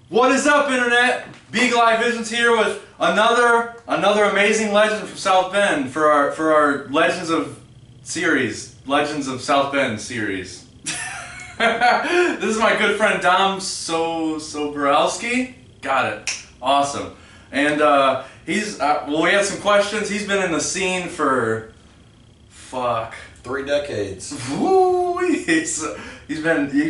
What is up, Internet? Beagle Eye Visions here with another amazing legend from South Bend for our Legends of South Bend series. This is my good friend Dom Sobieralski. Got it. Awesome. And he's we had some questions. He's been in the scene for 3 decades. Woo! He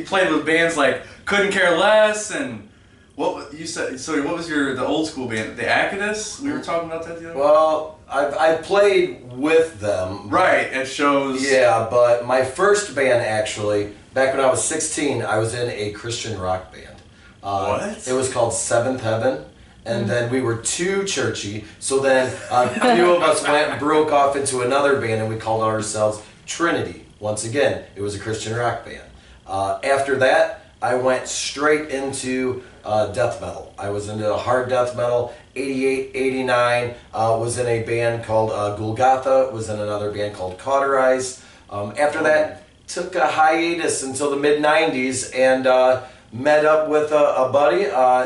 played with bands like Couldn't Care Less and what you said. Sorry, what was the old school band? The Acadus? We were talking about that the other day. Well, I played with them. Right, at shows. Yeah, but my first band actually, back when I was 16, I was in a Christian rock band. What? It was called Seventh Heaven. And then we were too churchy, so then a few of us went and broke off into another band, and we called ourselves Trinity. Once again, it was a Christian rock band. After that, I went straight into death metal. I was into hard death metal. 88, 89, was in a band called Golgotha, was in another band called Cauterize. After that, took a hiatus until the mid-90s, and met up with a buddy.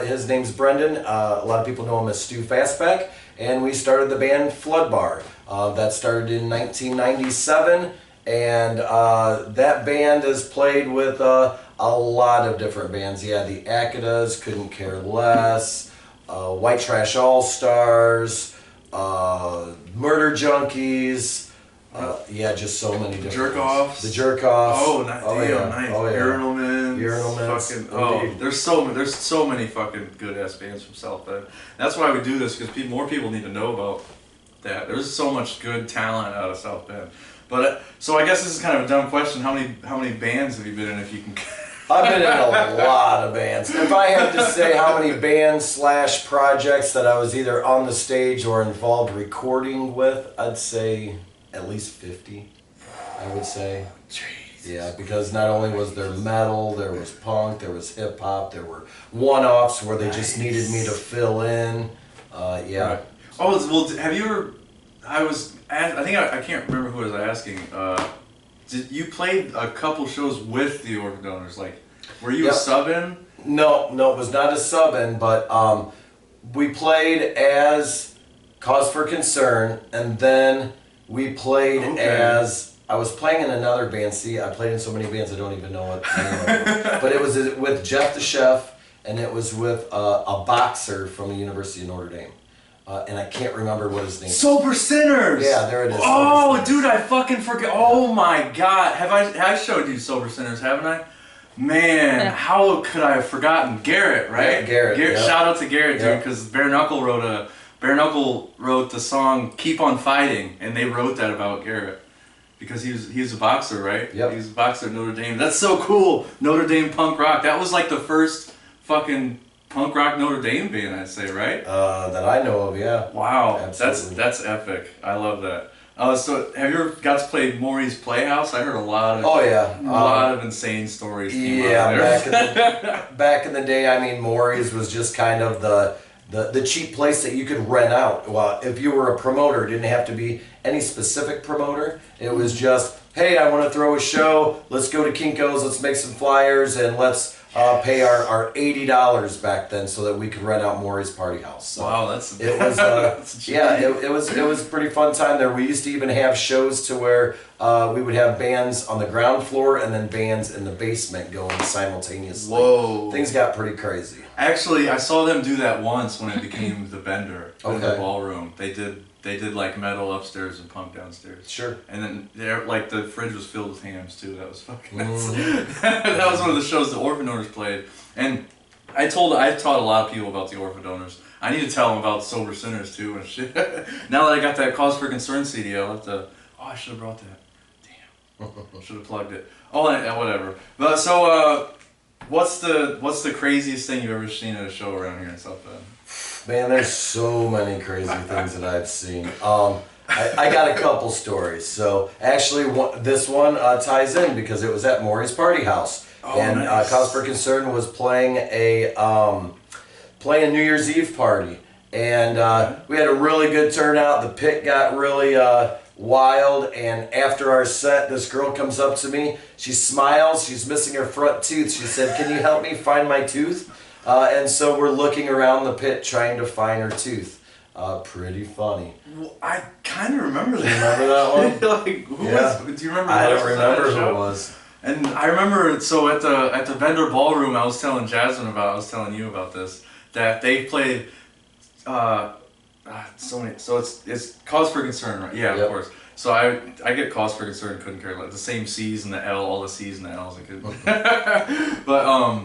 His name's Brendan. A lot of people know him as Stu Fastback, and we started the band Flood Bar. That started in 1997, and that band has played with a lot of different bands. Yeah, the Acadus, Couldn't Care Less, White Trash All Stars, Murder Junkies. Yeah, just so many different Jerk-offs. The Jerk-offs. Oh, nice. Nice. Oh, yeah. Urinal Men. Fucking, there's so many fucking good ass bands from South Bend. That's why we do this, because more people need to know about that. There's so much good talent out of South Bend. But so I guess this is kind of a dumb question. How many bands have you been in, if you can? I've been in a lot of bands. If I had to say how many bands / projects that I was either on the stage or involved recording with, I'd say at least 50, I would say. Jesus. Yeah, because not only was there metal, there was punk, there was hip hop, there were one-offs where they just needed me to fill in. Yeah. Right. Oh, well, have you ever? I can't remember who I was asking. Did you play a couple shows with the Orphan Donors? Like, were you a sub-in? No, it was not a sub-in, but we played as Cause for Concern, and then we played as, I was playing in another band. See, I played in so many bands I don't even know what the name of it. But it was with Jeff the Chef, and it was with a boxer from the University of Notre Dame. And I can't remember what his name is. Sober Sinners! Yeah, there it is. Oh, dude, I fucking forget. Oh my god. I showed you Sober Sinners, haven't I? Man, how could I have forgotten? Garrett, right? Yeah, Garrett. Yep. Shout out to Garrett, dude, because Bare Knuckle wrote the song "Keep on Fighting," and they wrote that about Garrett because he was a boxer, right? Yep. He was a boxer at Notre Dame. That's so cool. Notre Dame punk rock. That was like the first fucking punk rock Notre Dame band, I'd say, right? That I know of, yeah. Wow, absolutely. that's epic. I love that. So have you ever got to play Maury's Playhouse? I heard a lot of a lot of insane stories. Back in the day, I mean, Maury's was just kind of the cheap place that you could rent out. Well, if you were a promoter, it didn't have to be any specific promoter. It was just, hey, I want to throw a show. Let's go to Kinko's. Let's make some flyers, and let's pay our $80 back then so that we could rent out Maury's Party House. So wow, it was a pretty fun time there. We used to even have shows to where we would have bands on the ground floor and then bands in the basement going simultaneously. Whoa. Things got pretty crazy. Actually, I saw them do that once when it became the Bender in the ballroom. They did like metal upstairs and punk downstairs. Sure. And then like the fridge was filled with hams too. That was fucking that was one of the shows the Orphan Donors played. And I taught a lot of people about the Orphan Donors. I need to tell them about Sober Sinners too and shit. Now that I got that Cause for Concern CD, I'll have to. Oh, I should have brought that. Damn. Should have plugged it. Oh, whatever. But so, what's the craziest thing you've ever seen at a show around here in South Bend? Man, there's so many crazy things that I've seen. I got a couple stories. So actually, this one ties in because it was at Maury's Party House, and nice. Cause for Concern was playing a New Year's Eve party, and we had a really good turnout. The pit got really wild, and after our set, this girl comes up to me. She smiles. She's missing her front tooth. She said, "Can you help me find my tooth?" And so we're looking around the pit trying to find her tooth. Pretty funny. Well, I kind of remember that. Remember that one? Like, who was? Do you remember? I don't remember who it was. And I remember, so at the vendor ballroom, I was telling Jasmine about. I was telling you about this. That they played. So many. So it's cause for concern, right? Yeah, of course. So I get cause for concern. Couldn't care less. The same C's and the L, all the C's and the L's. I could. But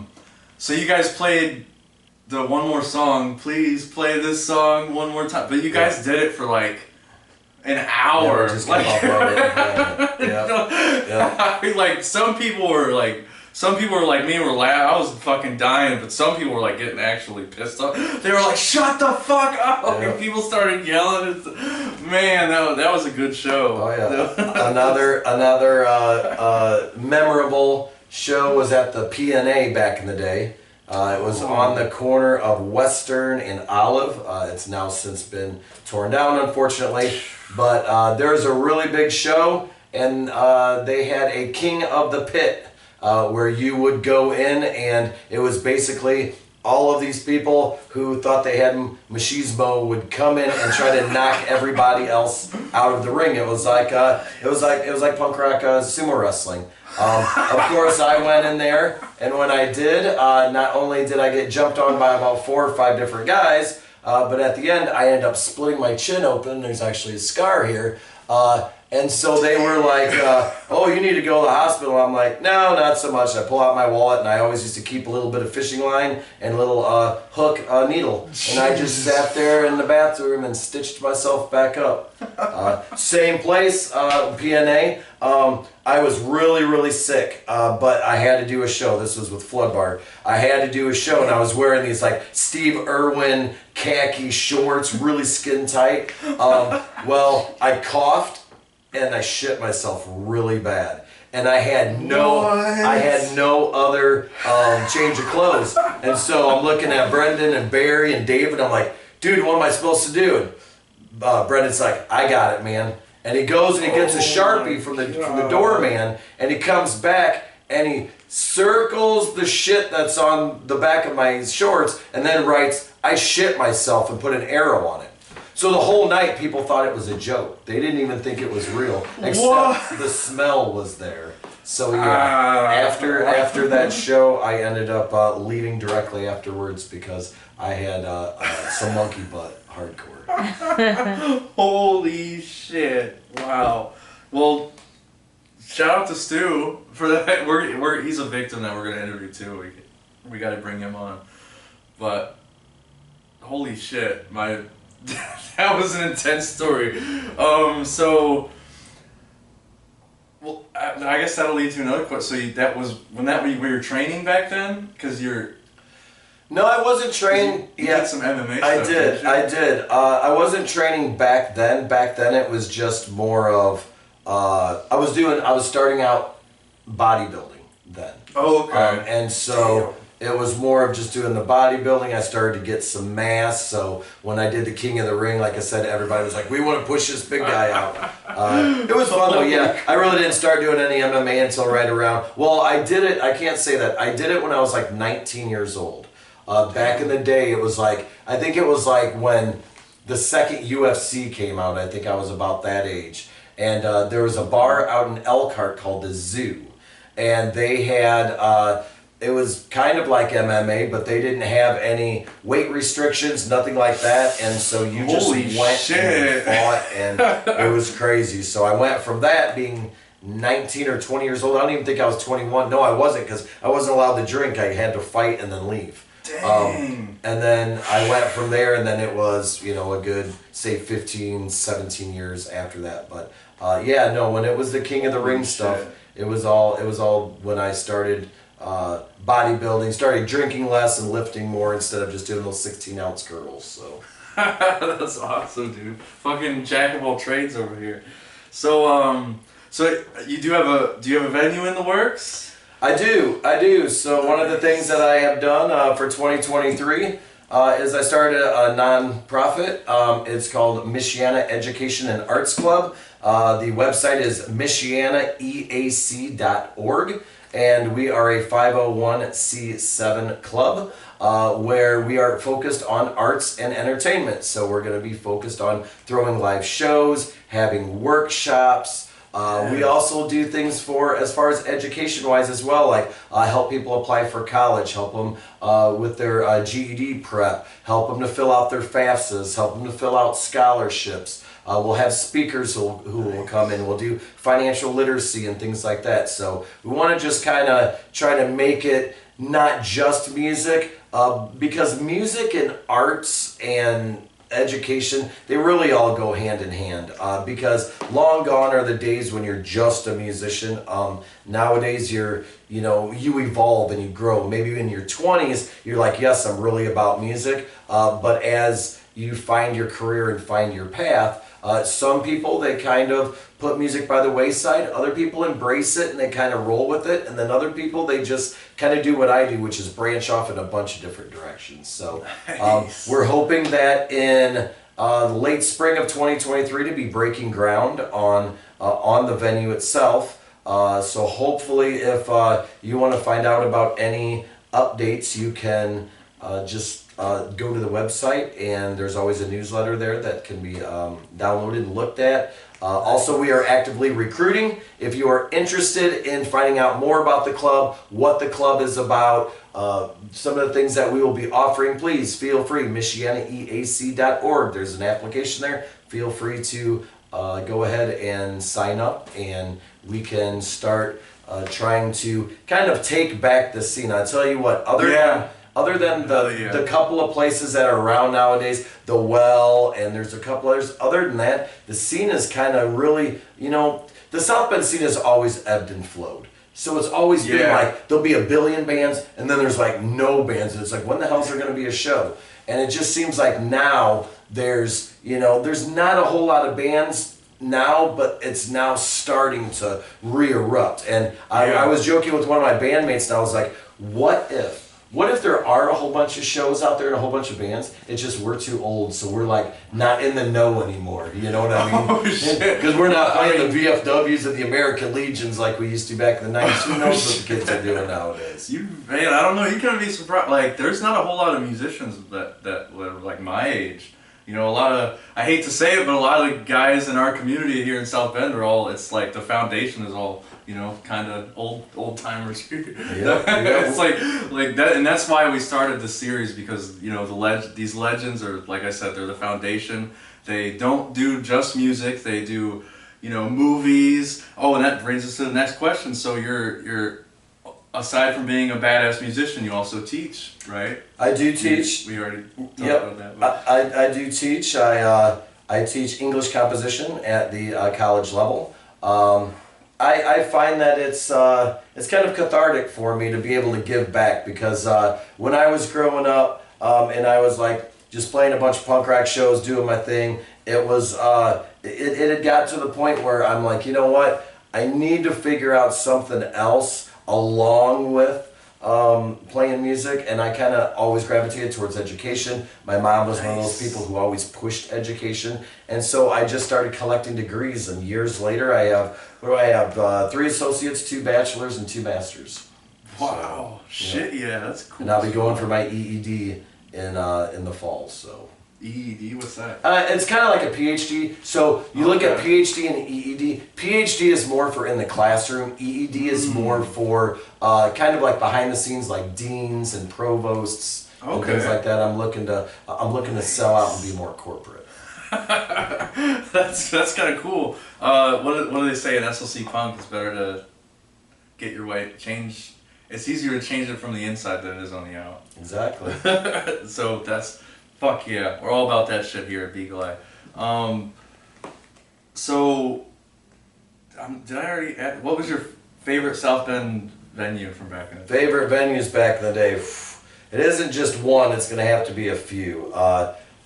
so you guys played the one more song. Please play this song one more time. But you guys did it for like an hour. Just like, like some people were like me were laughing. I was fucking dying, but some people were like getting actually pissed off. They were like, "Shut the fuck up!" And people started yelling. Man, that was a good show. Oh yeah. another memorable show was at the PNA back in the day. It was on the corner of Western and Olive. It's now since been torn down, unfortunately. But there's a really big show, and they had a King of the Pit. Where you would go in, and it was basically all of these people who thought they had machismo would come in and try to knock everybody else out of the ring. It was like punk rock sumo wrestling. Of course, I went in there, and when I did, not only did I get jumped on by about 4 or 5 different guys, but at the end, I ended up splitting my chin open. There's actually a scar here. And so they were like, oh, you need to go to the hospital. I'm like, no, not so much. I pull out my wallet, and I always used to keep a little bit of fishing line and a little hook needle. And I just sat there in the bathroom and stitched myself back up. Same place, PNA. I was really, really sick, but I had to do a show. This was with Flood Bar. I had to do a show, and I was wearing these like Steve Irwin khaki shorts, really skin tight. Well, I coughed. And I shit myself really bad, and I had no other change of clothes, and so I'm looking at Brendan and Barry and David. I'm like, dude, what am I supposed to do? And Brendan's like, I got it, man. And he goes and he gets a Sharpie from the doorman, and he comes back and he circles the shit that's on the back of my shorts, and then writes, I shit myself, and put an arrow on it. So the whole night, people thought it was a joke. They didn't even think it was real, except the smell was there. So yeah, after that show, I ended up leaving directly afterwards because I had some monkey butt hardcore. Holy shit! Wow. Well, shout out to Stu for that. He's a victim that we're gonna interview too. We got to bring him on. But holy shit, that was an intense story. So, well, I guess that'll lead to another question. So that was when we were training back then, because you're. No, I wasn't training. You did some MMA I stuff. I did. I wasn't training back then. Back then, it was just more of. I was starting out bodybuilding then. Oh, okay. And so. It was more of just doing the bodybuilding. I started to get some mass. So when I did the King of the Ring, like I said, everybody was like, we want to push this big guy out. It was fun though, yeah. I really didn't start doing any MMA until right around, well, I did it, I can't say that. I did it when I was like 19 years old. Back in the day, it was like, I think it was like when the second UFC came out, I think I was about that age. And there was a bar out in Elkhart called the Zoo. And they had... it was kind of like MMA, but they didn't have any weight restrictions, nothing like that, and so you just went and fought, and it was crazy. So I went from that being 19 or 20 years old. I don't even think I was 21. No, I wasn't, because I wasn't allowed to drink. I had to fight and then leave. Dang. And then I went from there, and then it was, a good, say, 15, 17 years after that. But yeah, no, when it was the King of the Ring stuff, it was all when I started bodybuilding, started drinking less and lifting more instead of just doing those 16-ounce curls. So that's awesome, dude. Fucking jack of all trades over here. So so you do you have a venue in the works? I do. So one of the things that I have done for 2023 is I started a non-profit. It's called Michiana Education and Arts Club. The website is michianaeac.org. and we are a 501c7 club where we are focused on arts and entertainment. So we're going to be focused on throwing live shows, having workshops. We also do things for as far as education-wise as well, like help people apply for college, help them with their GED prep, help them to fill out their FAFSAs, help them to fill out scholarships. We'll have speakers who will come in. We'll do financial literacy and things like that. So we want to just kind of try to make it not just music, because music and arts and education, they really all go hand in hand, because long gone are the days when you're just a musician. Nowadays you evolve and you grow. Maybe in your 20s you're like, yes, I'm really about music, but as you find your career and find your path, some people, they kind of put music by the wayside. Other people embrace it and they kind of roll with it. And then other people, they just kind of do what I do, which is branch off in a bunch of different directions. So nice. We're hoping that in the late spring of 2023 to be breaking ground on the venue itself. So hopefully if you want to find out about any updates, you can just go to the website, and there's always a newsletter there that can be downloaded and looked at. Also, we are actively recruiting. If you are interested in finding out more about the club, what the club is about, some of the things that we will be offering, please feel free. MichianaEAC.org. There's an application there. Feel free to go ahead and sign up, and we can start trying to kind of take back the scene. I tell you what, other than the couple of places that are around nowadays, the Well, and there's a couple others, other than that, the scene is kind of really, the South Bend scene has always ebbed and flowed. So it's always been like, there'll be a billion bands, and then there's like no bands, and it's like, when the hell's there going to be a show? And it just seems like now there's not a whole lot of bands now, but it's now starting to re-erupt. And I was joking with one of my bandmates, and I was like, what if there are a whole bunch of shows out there and a whole bunch of bands? It's just we're too old, so we're like not in the know anymore. You know what I mean? Oh shit! Because we're not playing the VFWs and the American Legions like we used to back in the 90s. Who knows what the kids are doing nowadays? Man, I don't know. You gotta be surprised. Like, there's not a whole lot of musicians that were like my age. A lot of, I hate to say it, but a lot of the guys in our community here in South Bend are all, it's like the foundation is all, kind of old timers here. It's like that, and that's why we started this series, because these legends are, like I said, they're the foundation. They don't do just music; they do movies. Oh, and that brings us to the next question. So you're aside from being a badass musician, you also teach, right? I do teach. We already talked about that. But. I do teach. I teach English composition at the college level. I find that it's kind of cathartic for me to be able to give back, because when I was growing up and I was like just playing a bunch of punk rock shows, doing my thing, it was it had got to the point where I'm like, you know what? I need to figure out something else along with playing music, and I kind of always gravitated towards education. My mom was one of those people who always pushed education, and so I just started collecting degrees, and years later I have 3 associates, 2 bachelors, and 2 masters. Wow. So, shit, yeah, that's cool. And I'll be going for my EED in the fall, so. EED, what's that? It's kind of like a PhD. So you look at PhD and EED. PhD is more for in the classroom. EED is more for kind of like behind the scenes, like deans and provosts and things like that. I'm looking to sell out and be more corporate. That's kind of cool. What do they say in SLC Punk? It's better to get your way change. It's easier to change it from the inside than it is on the out. Exactly. So that's. Fuck yeah, we're all about that shit here at Beagle Eye. Did I already add, what was your favorite South Bend venue from back in the day? Favorite venues back in the day? It isn't just one, it's going to have to be a few.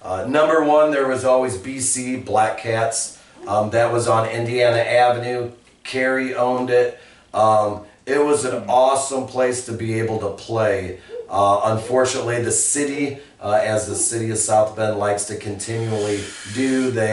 Number 1, there was always BC, Black Cats. That was on Indiana Avenue. Carrie owned it. It was an awesome place to be able to play. Unfortunately, the city, as the city of South Bend likes to continually do, they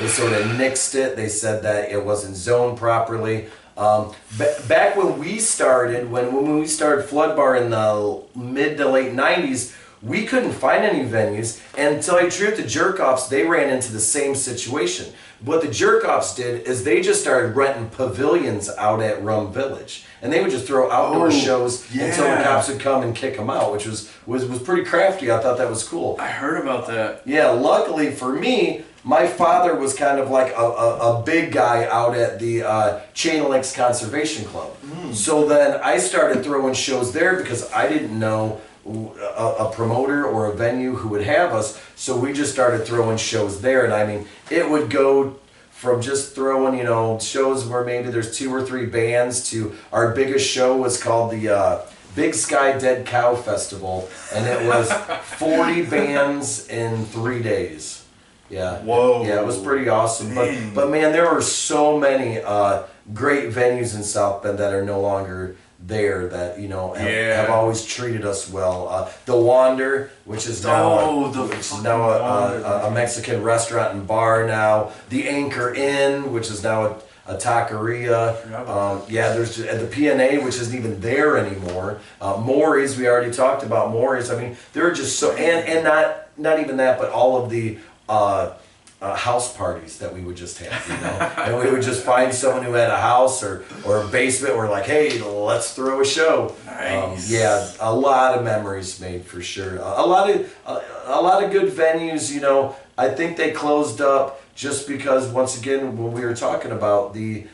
sort of nixed it. They said that it wasn't zoned properly. Back when we started, when we started Flood Bar in the mid to late 90s, we couldn't find any venues, and to tell you the truth, the Jerk-Offs, they ran into the same situation. What the Jerk-Offs did is they just started renting pavilions out at Rum Village, and they would just throw outdoor shows until the cops would come and kick them out, which was pretty crafty. I thought that was cool. I heard about that. Yeah, luckily for me, my father was kind of like a big guy out at the Chain Lakes Conservation Club. So then I started throwing shows there because I didn't know a promoter or a venue who would have us, so we just started throwing shows there. And I mean, it would go from just throwing, you know, shows where maybe there's 2 or 3 bands to our biggest show was called the Big Sky Dead Cow Festival, and it was 40 bands in 3 days. Yeah. Whoa. Yeah, it was pretty awesome. But man, there were so many great venues in South Bend that are no longer there, that, you know, have always treated us well. The Wander, which is now a Mexican restaurant and bar now. The Anchor Inn, which is now a taqueria. There's the PNA, which isn't even there anymore. Maury's, we already talked about Maury's. I mean, there are just so, and not even that, but all of the house parties that we would just have, you know, and we would just find someone who had a house or a basement. We're like, hey, let's throw a show. Nice. A lot of memories made for sure. A lot of good venues. You know, I think they closed up just because, once again, when we were talking about the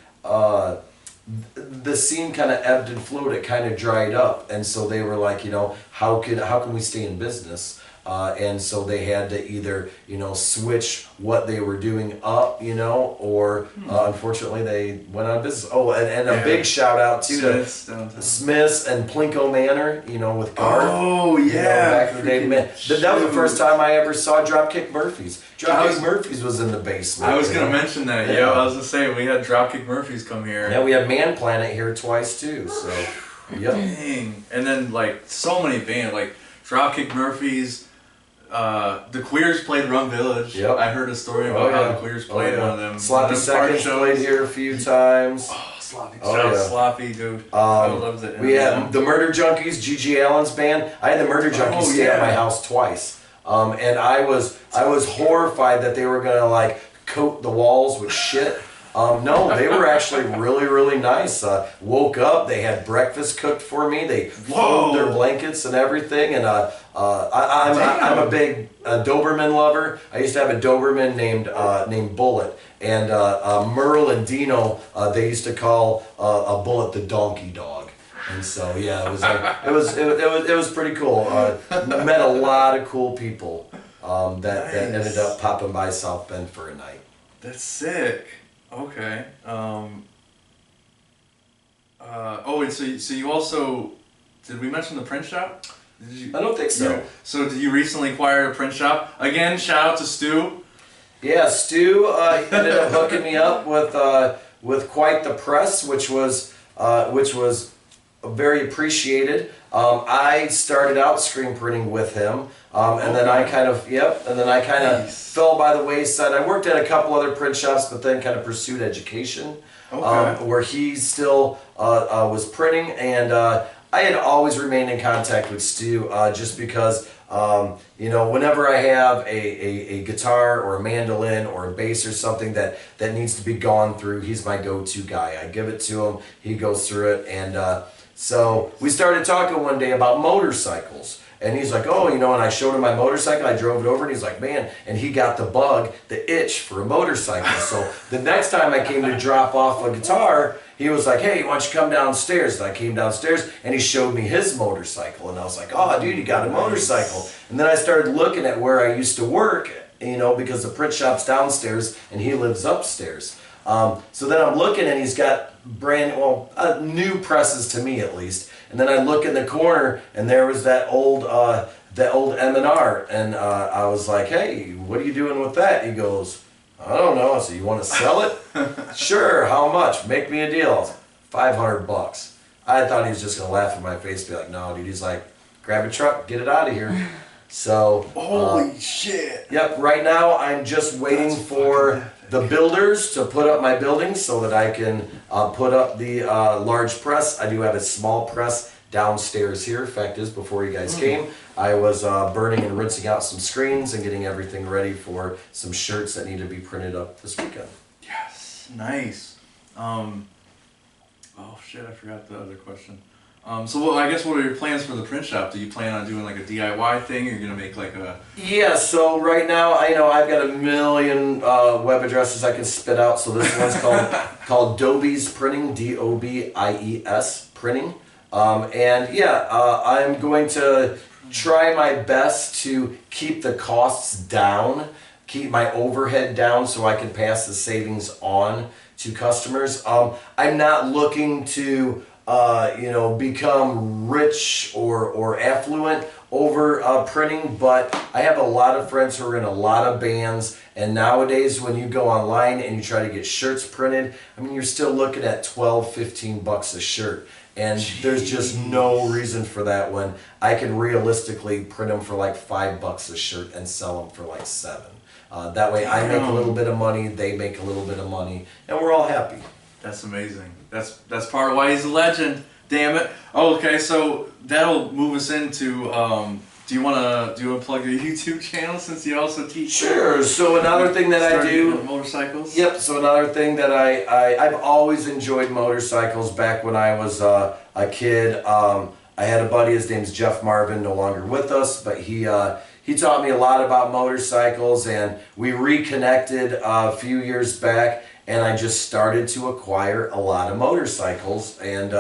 scene kind of ebbed and flowed, it kind of dried up, and so they were like, you know, how can we stay in business? And so they had to either, you know, switch what they were doing up, you know, or unfortunately they went out of business. Oh, and a big shout out too to Smith's and Plinko Manor, you know, with Garth. Oh, yeah. You know, back in the day. That was the first time I ever saw Dropkick Murphys. Dropkick Murphys was in the basement. I was going to mention that. Yeah, I was going to say, we had Dropkick Murphys come here. Yeah, we had Man Planet here twice too. So, yep. Dang. And then, like, so many bands, like Dropkick Murphys. The Queers played Rum Village. Yep. I heard a story about how the Queers played one of them. Sloppy Seconds played here a few times. Oh, Sloppy. Sloppy, dude. I loved it. We had the Murder Junkies, G.G. Allen's band. I had the Murder Junkies stay at my house twice. And I was horrified that they were gonna like coat the walls with shit. No, they were actually really, really nice. Woke up, they had breakfast cooked for me. They folded their blankets and everything. And I'm a big Doberman lover. I used to have a Doberman named Bullet, and Merle and Dino, they used to call a Bullet the donkey dog. And so yeah, it was like it was pretty cool. Met a lot of cool people that ended up popping by South Bend for a night. That's sick. Okay. And so you also, did we mention the print shop? I don't think so. So did you recently acquire a print shop? Again, shout out to Stu. Yeah, Stu ended up hooking me up with Quite the Press, which was very appreciated. I started out screen printing with him, and then I kind of fell by the wayside. I worked at a couple other print shops, but then kind of pursued education, where he still was printing, and I had always remained in contact with Stu, just because, you know, whenever I have a guitar or a mandolin or a bass or something that needs to be gone through, he's my go-to guy. I give it to him, he goes through it, and so we started talking one day about motorcycles. And he's like, oh, you know, and I showed him my motorcycle. I drove it over, and he's like, man, and he got the bug, the itch for a motorcycle. So the next time I came to drop off a guitar, he was like, hey, why don't you come downstairs? And I came downstairs, and he showed me his motorcycle. And I was like, oh, dude, you got a motorcycle. And then I started looking at where I used to work, you know, because the print shop's downstairs, and he lives upstairs. So then I'm looking, and he's got new presses to me at least. And then I look in the corner, and there was that old M&R, and I was like, hey, what are you doing with that? He goes, I don't know. I said, you want to sell it? Sure, how much? Make me a deal. I was like, $500. I thought he was just going to laugh in my face and be like, no, dude. He's like, grab a truck, get it out of here. So Holy shit! Yep, right now I'm just waiting for the builders to put up my building so that I can put up the large press. I do have a small press downstairs here. Fact is, before you guys came, I was burning and rinsing out some screens and getting everything ready for some shirts that need to be printed up this weekend. Yes, nice. Oh shit, I forgot the other question. So I guess what are your plans for the print shop? Do you plan on doing like a DIY thing, or you're gonna make like a... Yeah, so right now I know I've got a million web addresses I can spit out. So this one's called Dobies Printing, DOBIES Printing. And yeah, I'm going to try my best to keep the costs down, keep my overhead down so I can pass the savings on to customers. I'm not looking to become rich or affluent over printing, but I have a lot of friends who are in a lot of bands, and nowadays when you go online and you try to get shirts printed, I mean, you're still looking at $12-15 a shirt, and there's just no reason for that when I can realistically print them for like $5 a shirt and sell them for like $7. That way I make a little bit of money, they make a little bit of money, and we're all happy. That's amazing. That's part of why he's a legend. Damn it. Oh, okay, so that'll move us into. Do you wanna plug your YouTube channel since you also teach? Sure. So another thing that I do. Motorcycles. Yep. So another thing that I've always enjoyed motorcycles. Back when I was a kid, I had a buddy. His name's Jeff Marvin. No longer with us, but he taught me a lot about motorcycles, and we reconnected a few years back. And I just started to acquire a lot of motorcycles, and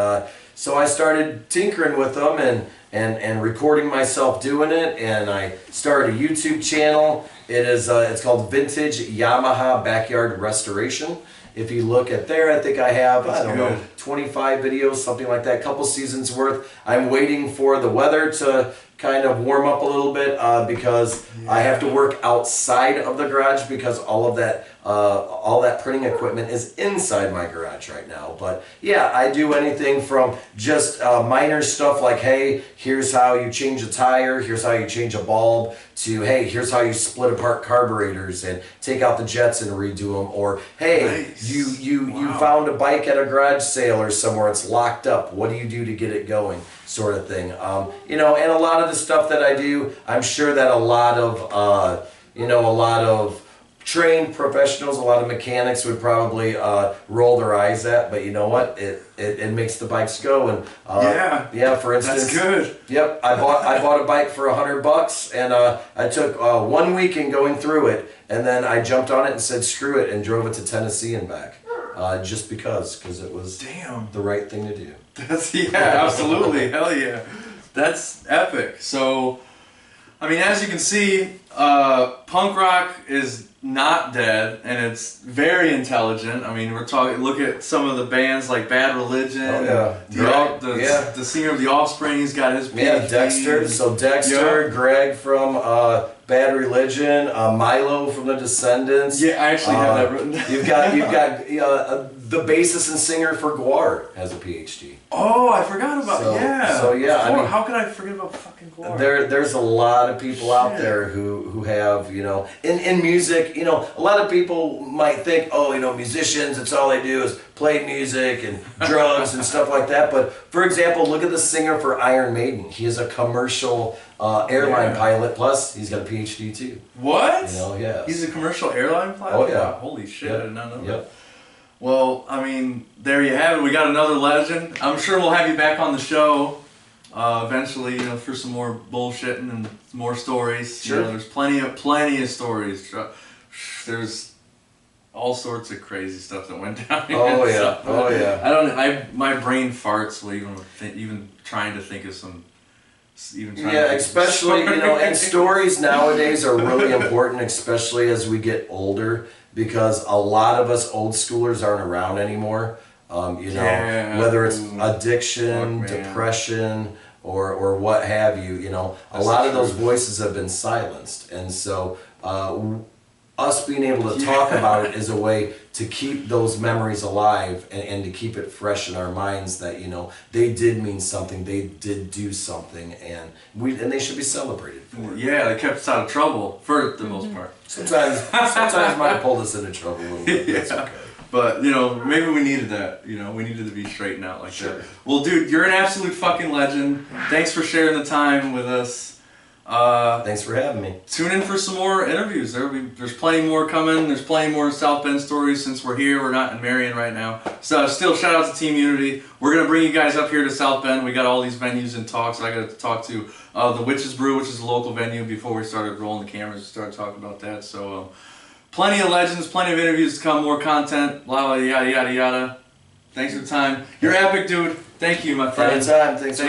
so I started tinkering with them and recording myself doing it, and I started a YouTube channel. It's called Vintage Yamaha Backyard Restoration. If you look at there, I think I have, I don't know, 25 videos, something like that, a couple seasons worth. I'm waiting for the weather to kind of warm up a little bit because I have to work outside of the garage because all that printing equipment is inside my garage right now. But yeah, I do anything from just minor stuff like, hey, here's how you change a tire, here's how you change a bulb, to hey, here's how you split apart carburetors and take out the jets and redo them, or hey, nice. you found a bike at a garage sale or somewhere, it's locked up, what do you do to get it going, sort of thing. And a lot of the stuff that I do, I'm sure that a lot of trained professionals, a lot of mechanics would probably roll their eyes at, but you know what? It makes the bikes go. And for instance, that's good. Yep, I bought a bike for $100, and I took 1 week in going through it, and then I jumped on it and said screw it and drove it to Tennessee and back, just because it was the right thing to do. That's absolutely, hell yeah, that's epic. So, I mean, as you can see, punk rock is not dead, and it's very intelligent. I mean, we're talking. Look at some of the bands like Bad Religion. Oh, yeah. The singer of The Offspring. He's got his PhD. Yeah, Dexter. So Dexter, Greg from Bad Religion, Milo from the Descendants. Yeah, I actually have that written down. You've got the bassist and singer for Guar has a PhD. Oh, I forgot about So yeah, I mean, how could I forget about fucking Guar? There's a lot of people out there who have, in music, a lot of people might think, musicians, it's all they do is play music and drugs and stuff like that. But for example, look at the singer for Iron Maiden. He is a commercial airline pilot, plus he's got a PhD too. What? Yeah. He's a commercial airline pilot? Oh yeah. Wow, holy shit, I did not know that. Well, I mean, there you have it. We got another legend. I'm sure we'll have you back on the show eventually, for some more bullshitting and more stories. Sure. There's plenty of stories. There's all sorts of crazy stuff that went down. Oh yeah. My brain farts even trying to think of some. Especially and stories nowadays are really important, especially as we get older, because a lot of us old schoolers aren't around anymore. Whether it's addiction, depression, or what have you. A lot of those voices have been silenced, and so us being able to talk about it is a way to keep those memories alive and to keep it fresh in our minds that, you know, they did mean something, they did do something, and they should be celebrated for it. Yeah, they kept us out of trouble for the most part. Sometimes might have pulled us into trouble a little bit. Yeah. That's okay. But, you know, maybe we needed that. You know, we needed to be straightened out like Sure. that. Well, dude, you're an absolute fucking legend. Thanks for sharing the time with us. Thanks for having me. Tune in for some more interviews. There's plenty more coming. There's plenty more South Bend stories since we're here. We're not in Marion right now. So still, shout out to Team Unity. We're going to bring you guys up here to South Bend. We got all these venues in talks. I got to talk to the Witch's Brew, which is a local venue. Before we started rolling the cameras, we started talking about that. So plenty of legends, plenty of interviews to come, more content, blah, blah, yada, yada, yada. Thanks for the time. You're epic, dude. Thank you, my friend. Anytime. Thanks for